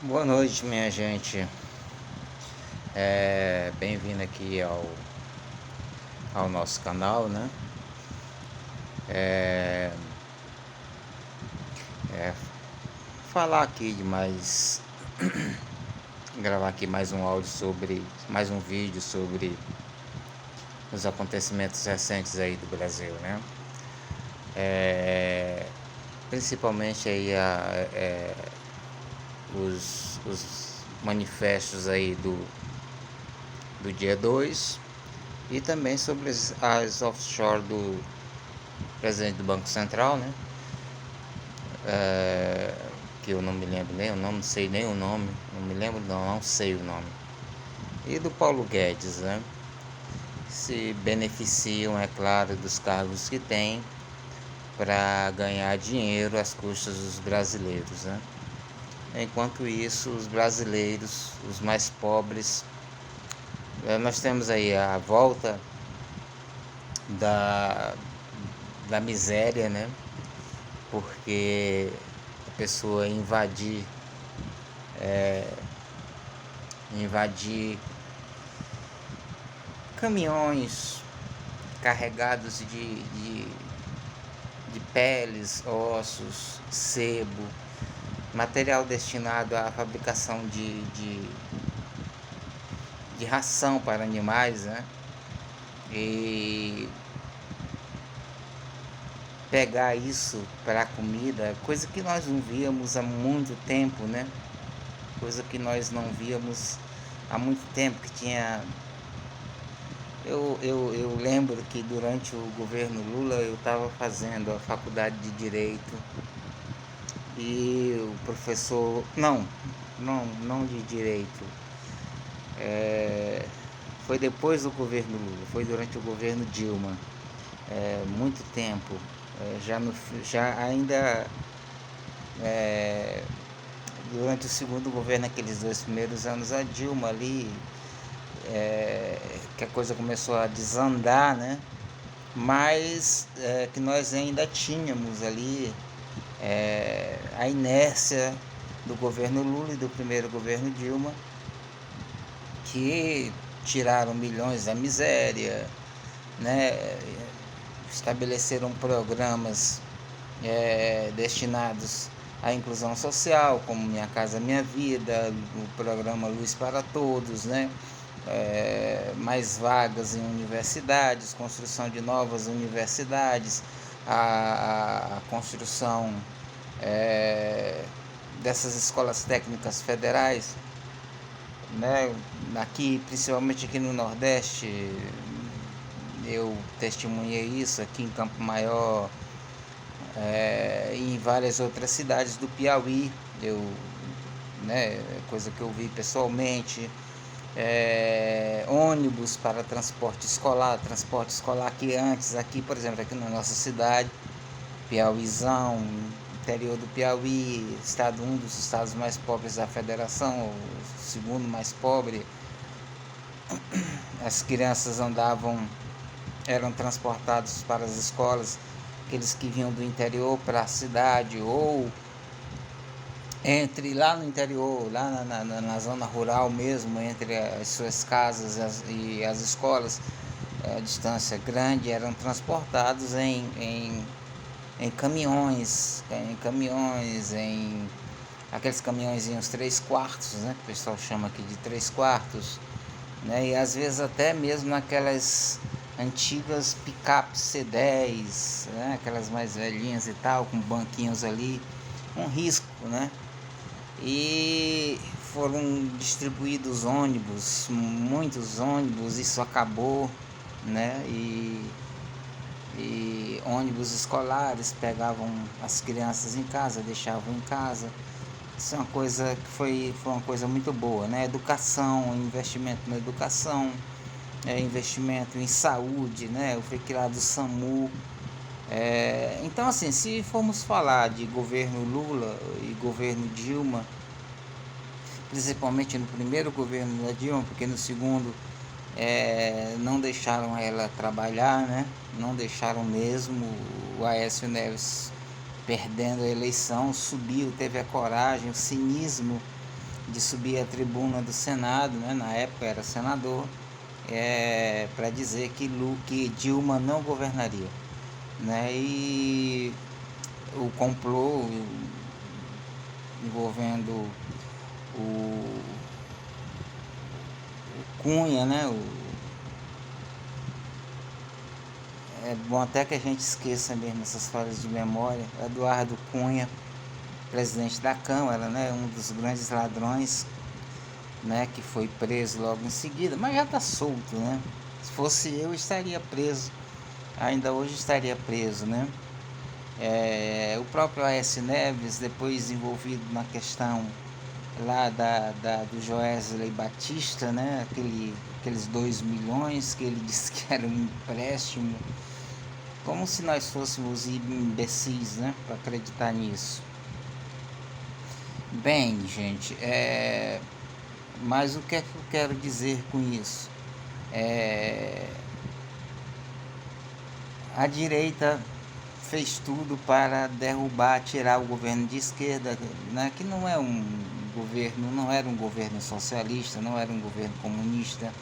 Boa noite, minha gente. Bem-vindo aqui ao nosso canal, né? É, é, Falar aqui de mais, gravar aqui mais um áudio mais um vídeo sobre os acontecimentos recentes aí do Brasil, né? É, Principalmente aí os manifestos aí do dia 2 e também sobre as offshore do presidente do Banco Central, né? Que eu não me lembro nem o nome, não sei nem o nome, não me lembro não sei o nome. E do Paulo Guedes, né? Se beneficiam, é claro, dos cargos que têm para ganhar dinheiro às custas dos brasileiros, né? Enquanto isso, os brasileiros, os mais pobres, nós temos aí a volta da, da miséria, né? Porque a pessoa invadir caminhões carregados de peles, ossos, sebo, material destinado à fabricação de ração para animais, né? E pegar isso para comida, coisa que nós não víamos há muito tempo, né? Coisa que nós não víamos há muito tempo, que tinha. Eu lembro que durante o governo Lula eu estava fazendo a faculdade de Direito e o professor. Não de Direito. É, Foi depois do governo Lula, foi durante o governo Dilma. Muito tempo. Já ainda durante o segundo governo, aqueles 2 primeiros anos, a Dilma ali, que a coisa começou a desandar, né? Mas que nós ainda tínhamos ali a inércia do governo Lula e do primeiro governo Dilma, que tiraram milhões da miséria, né? Estabeleceram programas destinados à inclusão social, como Minha Casa Minha Vida, o programa Luz para Todos, né? Mais vagas em universidades, construção de novas universidades, a construção dessas escolas técnicas federais, né? Aqui, principalmente aqui no Nordeste, eu testemunhei isso aqui em Campo Maior, e em várias outras cidades do Piauí, coisa que eu vi pessoalmente. Ônibus para transporte escolar que antes aqui, por exemplo, aqui na nossa cidade, Piauizão, interior do Piauí, um dos estados mais pobres da federação, o segundo mais pobre, as crianças eram transportados para as escolas, aqueles que vinham do interior para a cidade, ou entre lá no interior, lá na zona rural mesmo, entre as suas casas e as escolas, a distância grande, eram transportados em caminhões, em aqueles caminhõezinhos 3/4, né, que o pessoal chama aqui de 3/4, né, e às vezes até mesmo naquelas antigas picapes C10, né, aquelas mais velhinhas e tal, com banquinhos ali, um risco, né? E foram distribuídos ônibus, muitos ônibus, isso acabou, né? E ônibus escolares pegavam as crianças em casa, deixavam em casa. Isso é uma coisa que foi uma coisa muito boa, né? Educação, investimento na educação, investimento em saúde, né? Foi criado o SAMU. Então, assim, se formos falar de governo Lula e governo Dilma, principalmente no primeiro governo da Dilma, porque no segundo não deixaram ela trabalhar, né? Não deixaram mesmo. O Aécio Neves, perdendo a eleição, subiu, teve a coragem, o cinismo de subir à tribuna do Senado, né, na época era senador, para dizer que Dilma não governaria, né, e o complô envolvendo o Cunha, né, é bom até que a gente esqueça mesmo essas falhas de memória. Eduardo Cunha, presidente da Câmara, né, um dos grandes ladrões, né, que foi preso logo em seguida, mas já está solto, né? Se fosse eu, estaria preso, ainda hoje estaria preso, né? O próprio Aécio Neves, depois envolvido na questão lá do Joesley Batista, né? Aqueles 2 milhões que ele disse que era um empréstimo, como se nós fôssemos imbecis, né, para acreditar nisso. Bem, gente, mas o que é que eu quero dizer com isso? A direita fez tudo para derrubar, tirar o governo de esquerda, né, que não era um governo socialista, não era um governo comunista.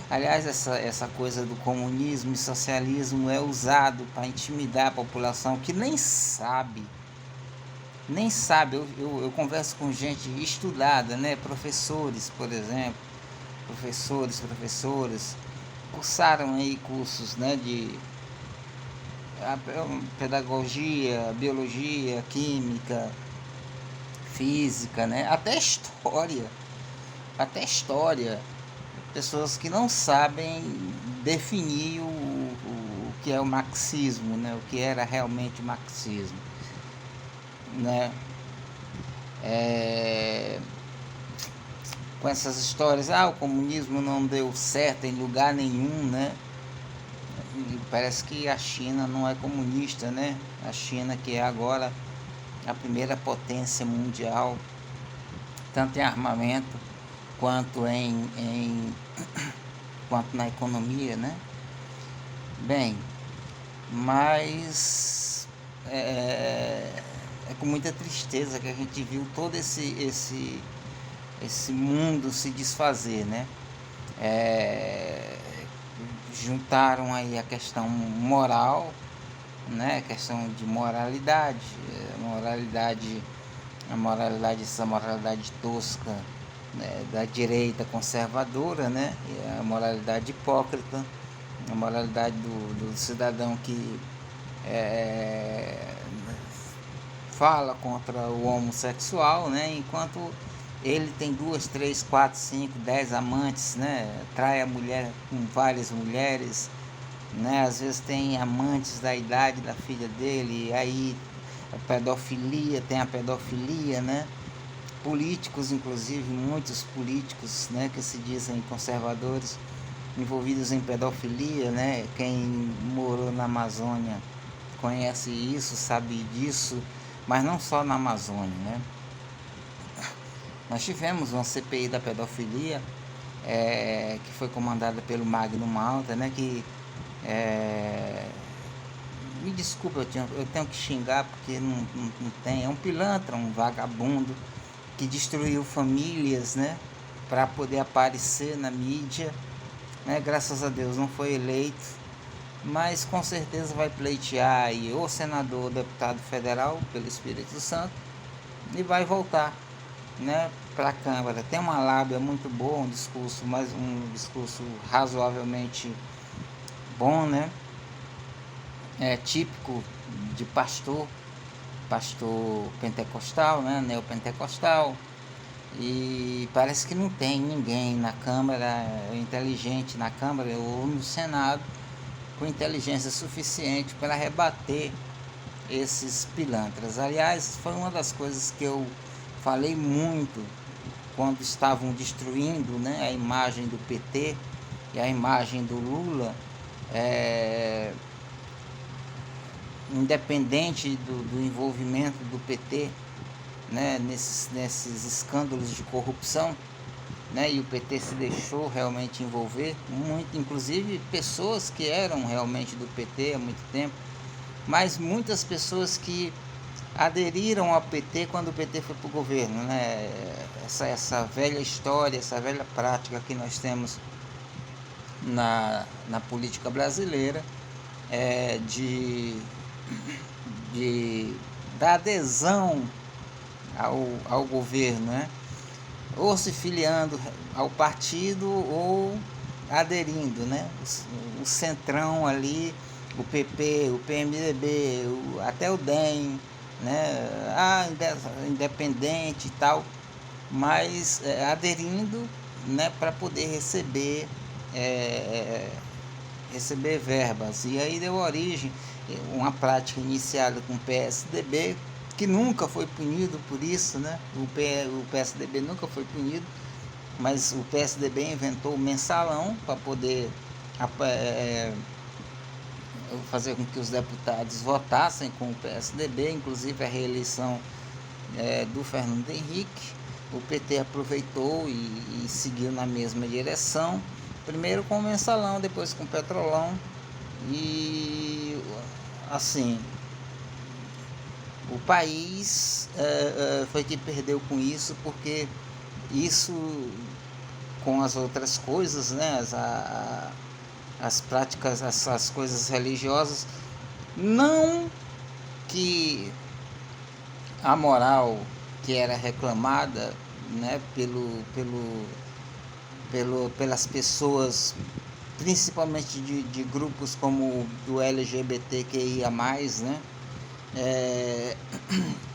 Aliás, essa coisa do comunismo e socialismo é usado para intimidar a população que nem sabe. Eu converso com gente estudada, né? Professores, por exemplo, professoras, cursaram aí cursos, né, de pedagogia, biologia, química, física, né? Até história. Pessoas que não sabem definir o que é o marxismo, né? O que era realmente o marxismo, né? Com essas histórias, o comunismo não deu certo em lugar nenhum, né? E parece que a China não é comunista, né? A China, que é agora a primeira potência mundial, tanto em armamento quanto quanto na economia, né? Bem, mas é com muita tristeza que a gente viu todo esse mundo se desfazer, né? Juntaram aí a questão moral, né? A questão de moralidade, essa moralidade tosca, né, da direita conservadora, né? E a moralidade hipócrita, a moralidade do cidadão que fala contra o homossexual, né? Enquanto ele tem 2, 3, 4, 5, 10 amantes, né? Trai a mulher com várias mulheres, né? Às vezes tem amantes da idade da filha dele, e aí tem a pedofilia, né? Políticos, inclusive, muitos políticos, né, que se dizem conservadores, envolvidos em pedofilia, né? Quem morou na Amazônia conhece isso, sabe disso, mas não só na Amazônia, né? Nós tivemos uma CPI da pedofilia, que foi comandada pelo Magno Malta, né? Que me desculpa, eu tenho que xingar porque não tem. É um pilantra, um vagabundo que destruiu famílias, né? Para poder aparecer na mídia, né? Graças a Deus não foi eleito, mas com certeza vai pleitear aí ou senador ou deputado federal pelo Espírito Santo e vai voltar, né, para a Câmara. Tem uma lábia muito boa, um discurso razoavelmente bom, né? É típico de pastor pentecostal, né, neopentecostal. E parece que não tem ninguém na Câmara inteligente na Câmara ou no Senado com inteligência suficiente para rebater esses pilantras. Aliás, foi uma das coisas que eu falei muito quando estavam destruindo, né, a imagem do PT e a imagem do Lula, independente do envolvimento do PT, né, nesses escândalos de corrupção, né, e o PT se deixou realmente envolver, muito, inclusive pessoas que eram realmente do PT há muito tempo, mas muitas pessoas que aderiram ao PT quando o PT foi para o governo, né? Essa velha história, essa velha prática que nós temos na política brasileira, de da adesão ao governo, né? Ou se filiando ao partido ou aderindo, né? O centrão ali, o PP, o PMDB, até o DEM, né? Independente e tal, mas aderindo, né, para poder receber verbas. E aí deu origem uma prática iniciada com o PSDB, que nunca foi punido por isso, né? O PSDB nunca foi punido, mas o PSDB inventou o mensalão para poder fazer com que os deputados votassem com o PSDB, inclusive a reeleição do Fernando Henrique. O PT aproveitou e seguiu na mesma direção, primeiro com o mensalão, depois com o petrolão, e assim, o país foi que perdeu com isso, porque isso, com as outras coisas, né, as práticas, essas coisas religiosas, não que a moral que era reclamada, né, pelas pessoas, principalmente de grupos como do LGBTQIA+, né,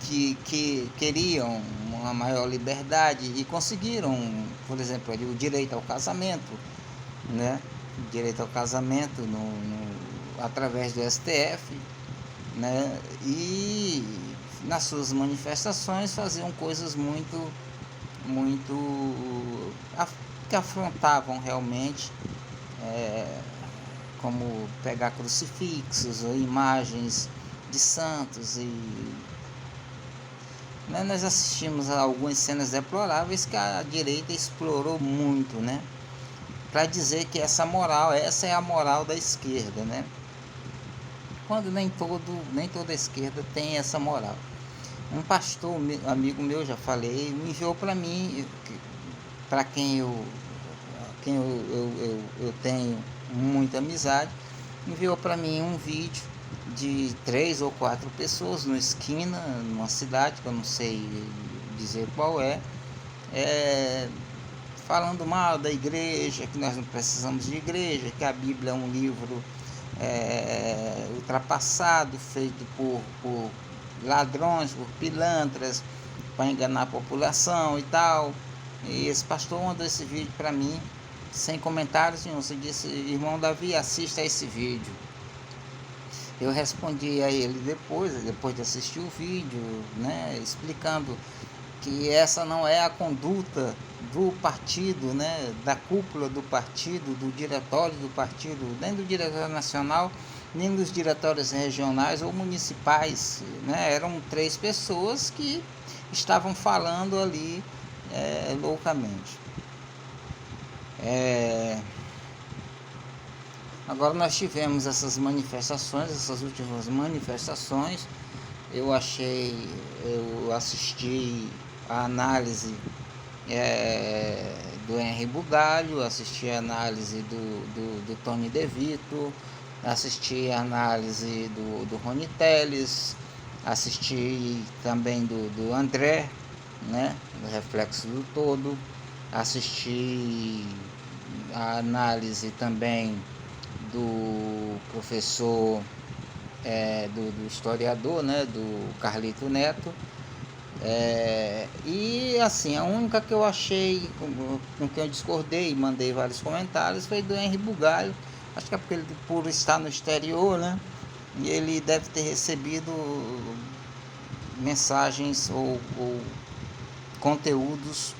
que queriam uma maior liberdade e conseguiram, por exemplo, ali, o direito ao casamento, né, direito ao casamento através do STF, né, e nas suas manifestações faziam coisas muito que afrontavam realmente, como pegar crucifixos ou imagens de santos, e né, nós assistimos a algumas cenas deploráveis que a direita explorou muito, né, para dizer que essa é a moral da esquerda, né, quando nem toda a esquerda tem essa moral. Um pastor, amigo meu, já falei, me enviou para mim, para quem eu tenho muita amizade, enviou para mim um vídeo de 3 ou 4 pessoas numa esquina, numa cidade que eu não sei dizer qual falando mal da igreja, que nós não precisamos de igreja, que a Bíblia é um livro ultrapassado, feito por ladrões, por pilantras, para enganar a população e tal. E esse pastor mandou esse vídeo para mim, sem comentários nenhum. Você disse: irmão Davi, assista a esse vídeo. Eu respondi a ele depois de assistir o vídeo, né, explicando que essa não é a conduta do partido, né, da cúpula do partido, do diretório do partido, nem do diretório nacional, nem dos diretórios regionais ou municipais, né? Eram 3 pessoas que estavam falando ali loucamente. Agora nós tivemos essas últimas manifestações. Eu assisti a análise do Henri Bugalho, assisti a análise do Tony De Vito, assisti a análise do Rony Telles, assisti também do André, né, do Reflexo do Todo, assisti a análise também do professor, do historiador, né, do Carlito Neto, e assim, a única que eu achei com que eu discordei e mandei vários comentários foi do Henri Bugalho. Acho que é porque ele, por estar no exterior, né, e ele deve ter recebido mensagens ou conteúdos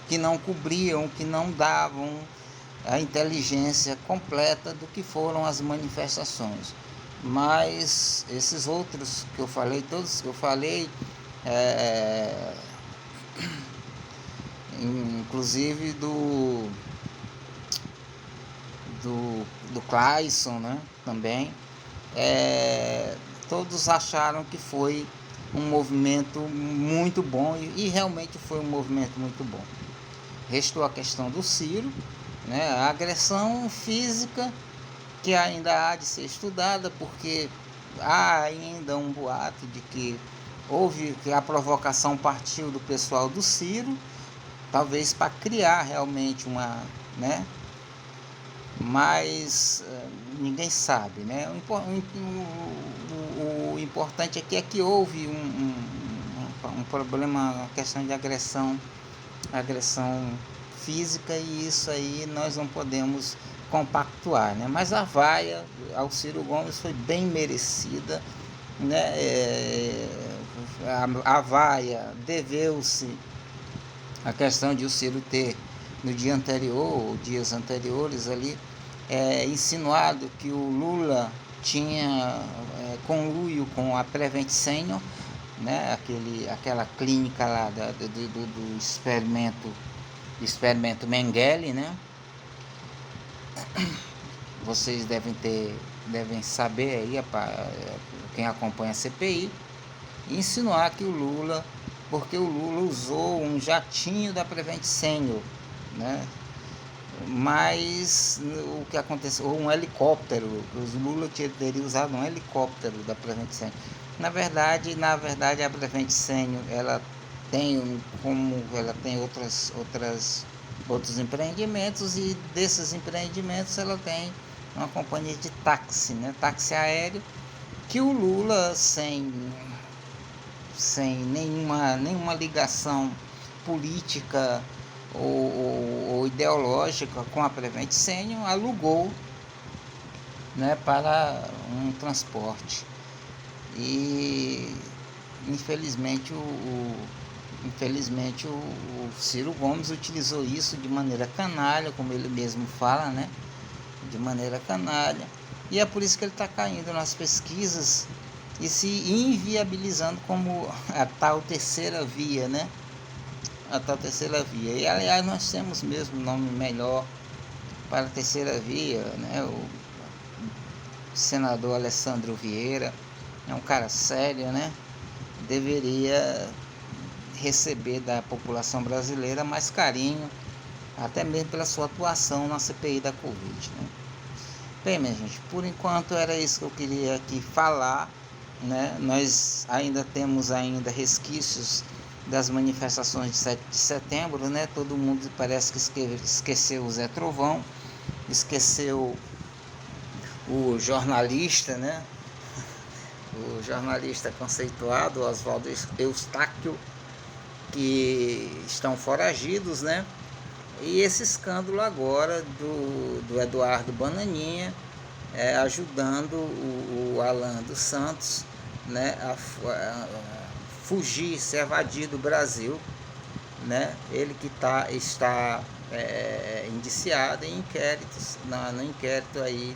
que não cobriam, que não davam a inteligência completa do que foram as manifestações. Mas esses outros que eu falei, todos que eu falei, inclusive do Clayson, né, também, todos acharam que foi um movimento muito bom, e realmente foi um movimento muito bom. Restou a questão do Ciro, né, a agressão física, que ainda há de ser estudada, porque há ainda um boato de que que a provocação partiu do pessoal do Ciro, talvez para criar realmente uma, né? Mas ninguém sabe, né? O importante aqui é que houve um problema, uma questão de agressão física, e isso aí nós não podemos compactuar, né? Mas a vaia ao Ciro Gomes foi bem merecida, né? A vaia deveu-se à questão de o Ciro ter, no dia anterior, ou dias anteriores ali, insinuado que o Lula tinha conluio com a Prevent Senior, né? Aquela clínica lá do experimento Mengele, né? Vocês devem saber aí, quem acompanha a CPI, insinuar que o Lula, porque o Lula usou um jatinho da Prevent Senior, né? Mas o que aconteceu, ou um helicóptero, o Lula teria usado um helicóptero da Prevent Senior. Na verdade a Prevent Senior, ela tem outros empreendimentos, e desses empreendimentos ela tem uma companhia de táxi, né? Táxi aéreo, que o Lula, sem nenhuma ligação política ou ideológica com a Prevent Senior, alugou, né, para um transporte. E infelizmente o Ciro Gomes utilizou isso de maneira canalha, como ele mesmo fala, né? De maneira canalha. E é por isso que ele está caindo nas pesquisas e se inviabilizando como a tal terceira via, né? A tal terceira via. E aliás, nós temos mesmo um nome melhor para a terceira via, né? O senador Alessandro Vieira é um cara sério, né? Deveria receber da população brasileira mais carinho, até mesmo pela sua atuação na CPI da Covid, né? Bem, minha gente, por enquanto era isso que eu queria aqui falar, né? Nós ainda temos resquícios das manifestações de 7 de setembro, né? Todo mundo parece que esqueceu o Zé Trovão, esqueceu o jornalista, né? O jornalista conceituado, Oswaldo Eustáquio, que estão foragidos, né? E esse escândalo agora do Eduardo Bananinha, ajudando o Alan dos Santos, né, a fugir, se evadir do Brasil, né? Ele que está indiciado em inquéritos, no inquérito aí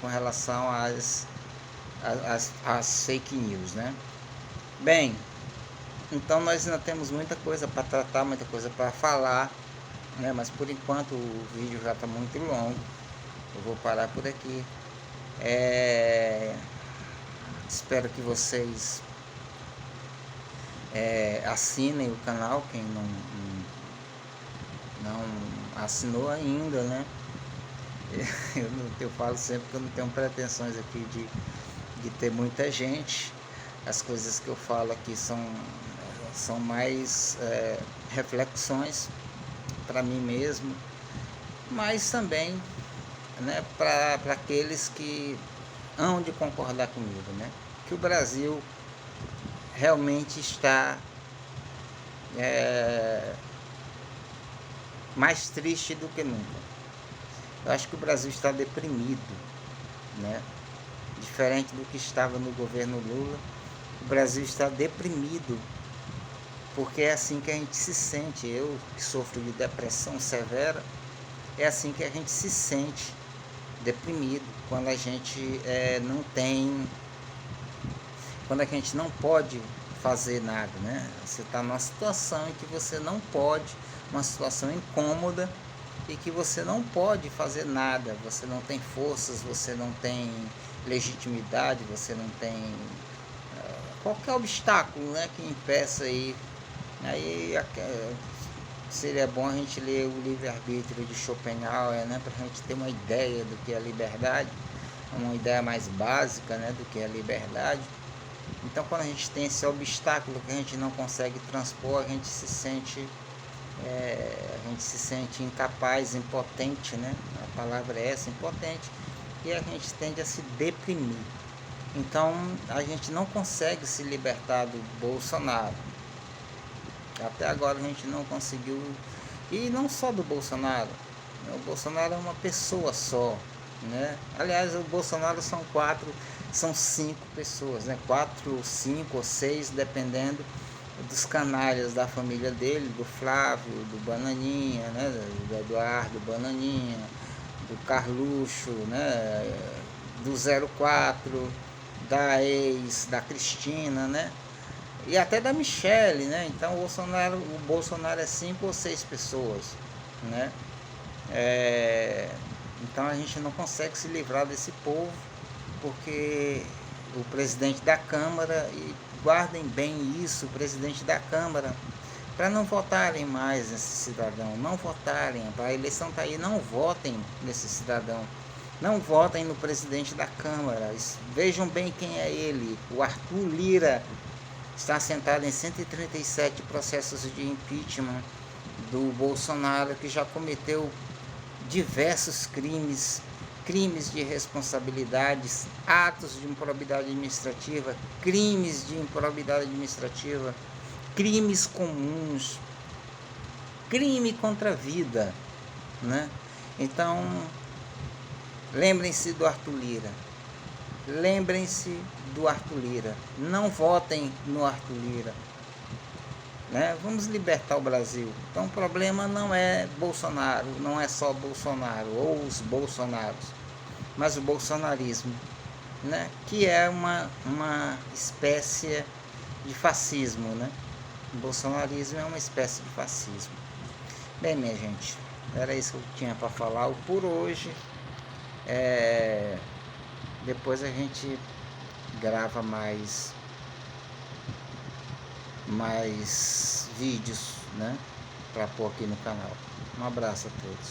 com relação às fake news, né? Bem, então nós ainda temos muita coisa para tratar, muita coisa para falar, né? Mas por enquanto o vídeo já está muito longo, eu vou parar por aqui. Espero que vocês assinem o canal, quem não assinou ainda, né? Eu falo sempre que eu não tenho pretensões aqui de ter muita gente. As coisas que eu falo aqui são mais reflexões para mim mesmo, mas também, né, para aqueles que hão de concordar comigo, né? Que o Brasil realmente está mais triste do que nunca. Eu acho que o Brasil está deprimido, né? Diferente do que estava no governo Lula, o Brasil está deprimido, porque é assim que a gente se sente. Eu, que sofro de depressão severa, é assim que a gente se sente, deprimido, quando a gente quando a gente não pode fazer nada, né? Você está numa situação em que você não pode, uma situação incômoda, e que você não pode fazer nada, você não tem forças, você não tem legitimidade, você não tem qualquer obstáculo, né, que impeça aí. Aí seria bom a gente ler o Livre-Arbítrio de Schopenhauer, né, para a gente ter uma ideia do que é liberdade, uma ideia mais básica, né, do que é liberdade. Então, quando a gente tem esse obstáculo que a gente não consegue transpor, a gente se sente incapaz, impotente, né? A palavra é essa, impotente, e a gente tende a se deprimir. Então, a gente não consegue se libertar do Bolsonaro. Até agora a gente não conseguiu, e não só do Bolsonaro. O Bolsonaro é uma pessoa só, né? Aliás, o Bolsonaro são 5 pessoas, né? 4, 5 ou 6, dependendo dos canalhas da família dele, do Flávio, do Bananinha, né? Do Eduardo Bananinha, do Carluxo, né? Do 04, da ex, da Cristina, né? E até da Michele, né? Então o Bolsonaro é 5 ou 6 pessoas, né? Então a gente não consegue se livrar desse povo, porque o presidente da Câmara, e guardem bem isso, o presidente da Câmara, para não votarem mais nesse cidadão, não votarem, a eleição está aí, não votem nesse cidadão, não votem no presidente da Câmara, vejam bem quem é ele, o Arthur Lira. Está sentado em 137 processos de impeachment do Bolsonaro, que já cometeu diversos crimes de responsabilidades, atos de improbidade administrativa, crimes de improbidade administrativa, crimes comuns, crime contra a vida, né? Então, lembrem-se do Arthur Lira. Lembrem-se do Arthur Lira. Não votem no Arthur Lira, né? Vamos libertar o Brasil. Então o problema não é Bolsonaro, não é só Bolsonaro ou os Bolsonaros, mas o bolsonarismo, né? Que é uma espécie de fascismo, né? O bolsonarismo é uma espécie de fascismo. Bem, minha gente, era isso que eu tinha para falar por hoje. Depois a gente grava mais vídeos, né, para pôr aqui no canal. Um abraço a todos.